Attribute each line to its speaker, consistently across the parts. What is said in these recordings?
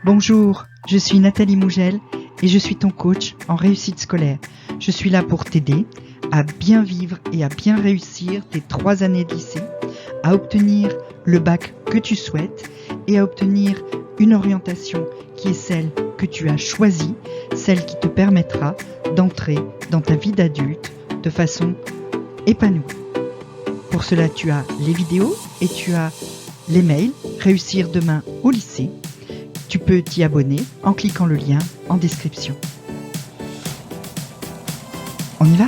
Speaker 1: Bonjour, je suis Nathalie Mougel et je suis ton coach en réussite scolaire. Je suis là pour t'aider à bien vivre et à bien réussir tes 3 années de lycée, à obtenir le bac que tu souhaites et à obtenir une orientation qui est celle que tu as choisie, celle qui te permettra d'entrer dans ta vie d'adulte de façon épanouie. Pour cela, tu as les vidéos et tu as les mails Réussir demain au lycée. Tu peux t'y abonner en cliquant le lien en description. On y va ?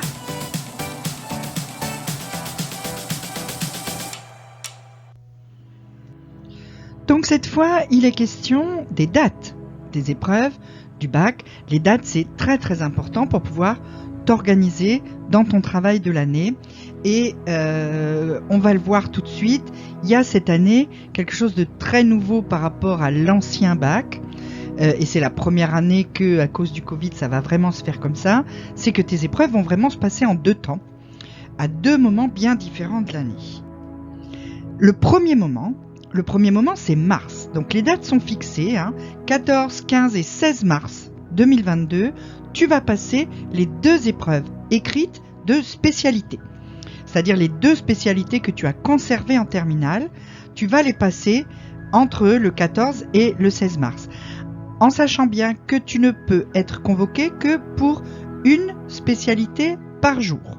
Speaker 1: Donc cette fois, il est question des dates, des épreuves, du bac. Les dates, c'est très très important pour pouvoir t'organiser dans ton travail de l'année. Et on va le voir tout de suite, il y a cette année quelque chose de très nouveau par rapport à l'ancien bac. Et c'est la première année que, à cause du Covid, ça va vraiment se faire comme ça. C'est que tes épreuves vont vraiment se passer en 2 temps, à 2 moments bien différents de l'année. Le premier moment, c'est mars. Donc les dates sont fixées, 14, 15 et 16 mars 2022. Tu vas passer les 2 épreuves écrites de spécialité. C'est-à-dire les 2 spécialités que tu as conservées en terminale, tu vas les passer entre le 14 et le 16 mars. En sachant bien que tu ne peux être convoqué que pour une spécialité par jour.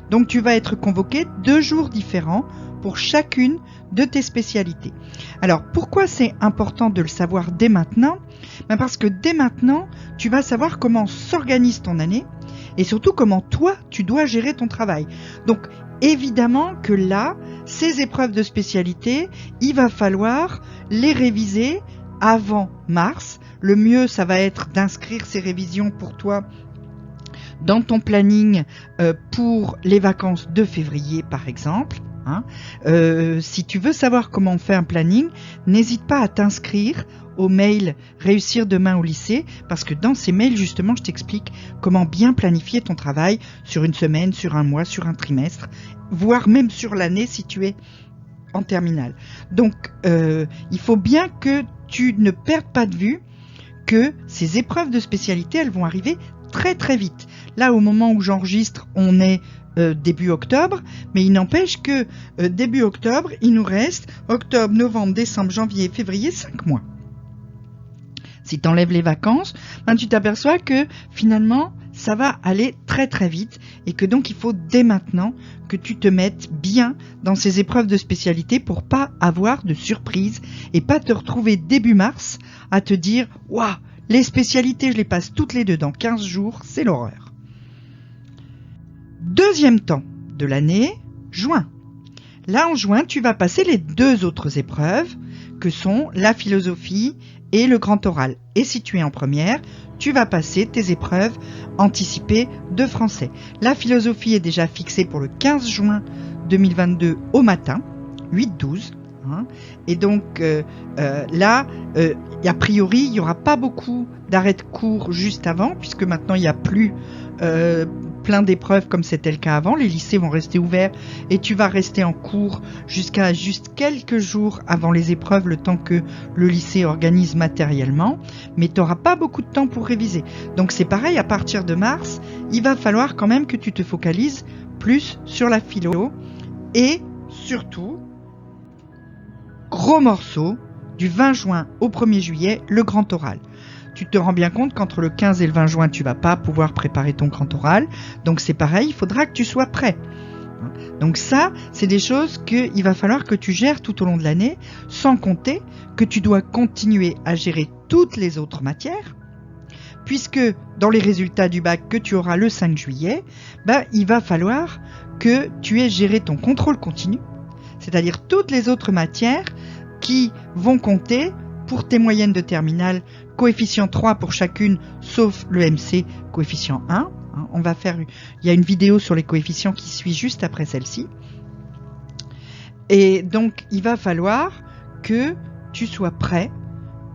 Speaker 1: Donc tu vas être convoqué 2 jours différents pour chacune de tes spécialités. Alors pourquoi c'est important de le savoir dès maintenant ? Parce que dès maintenant, tu vas savoir comment s'organise ton année et surtout comment toi, tu dois gérer ton travail. Donc évidemment que là, ces épreuves de spécialité, il va falloir les réviser avant mars. Le mieux, ça va être d'inscrire ces révisions pour toi dans ton planning pour les vacances de février par exemple. Si tu veux savoir comment on fait un planning, n'hésite pas à t'inscrire au mail Réussir demain au lycée, parce que dans ces mails justement je t'explique comment bien planifier ton travail sur une semaine, sur un mois, sur un trimestre, voire même sur l'année si tu es en terminale. Donc il faut bien que tu ne perdes pas de vue que ces épreuves de spécialité, elles vont arriver très très vite. Là au moment où j'enregistre, on est début octobre, mais il n'empêche que début octobre, il nous reste octobre, novembre, décembre, janvier, février, 5 mois. Si tu enlèves les vacances, tu t'aperçois que finalement, ça va aller très très vite et que donc il faut dès maintenant que tu te mettes bien dans ces épreuves de spécialité pour pas avoir de surprise et pas te retrouver début mars à te dire « Waouh, les spécialités, je les passe toutes les 2 dans 15 jours, c'est l'horreur ». Deuxième temps de l'année, juin. Là en juin, tu vas passer les 2 autres épreuves que sont la philosophie et le grand oral. Et si tu es en première, tu vas passer tes épreuves anticipées de français. La philosophie est déjà fixée pour le 15 juin 2022 au matin, 8-12. Et donc là, a priori, il n'y aura pas beaucoup d'arrêts de cours juste avant, puisque maintenant il n'y a plus plein d'épreuves comme c'était le cas avant. Les lycées vont rester ouverts et tu vas rester en cours jusqu'à juste quelques jours avant les épreuves, le temps que le lycée organise matériellement. Mais tu n'auras pas beaucoup de temps pour réviser. Donc c'est pareil, à partir de mars, il va falloir quand même que tu te focalises plus sur la philo et surtout, gros morceau, du 20 juin au 1er juillet, le grand oral. Tu te rends bien compte qu'entre le 15 et le 20 juin, tu vas pas pouvoir préparer ton grand oral. Donc c'est pareil, il faudra que tu sois prêt. Donc ça, c'est des choses qu'il va falloir que tu gères tout au long de l'année, sans compter que tu dois continuer à gérer toutes les autres matières, puisque dans les résultats du bac que tu auras le 5 juillet, il va falloir que tu aies géré ton contrôle continu, c'est-à-dire toutes les autres matières qui vont compter pour tes moyennes de terminale, coefficient 3 pour chacune, sauf le MC, coefficient 1. Il y a une vidéo sur les coefficients qui suit juste après celle-ci. Et donc, il va falloir que tu sois prêt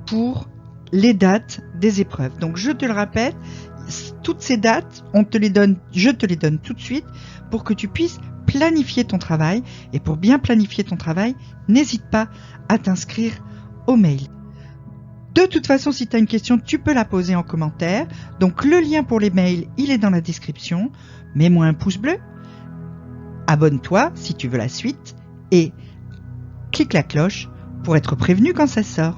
Speaker 1: pour les dates des épreuves. Donc, je te le répète, toutes ces dates, je te les donne tout de suite pour que tu puisses planifier ton travail. Et pour bien planifier ton travail, n'hésite pas à t'inscrire au mail. De toute façon, si tu as une question, tu peux la poser en commentaire. Donc le lien pour les mails, il est dans la description. Mets-moi un pouce bleu. Abonne-toi si tu veux la suite. Et clique la cloche pour être prévenu quand ça sort.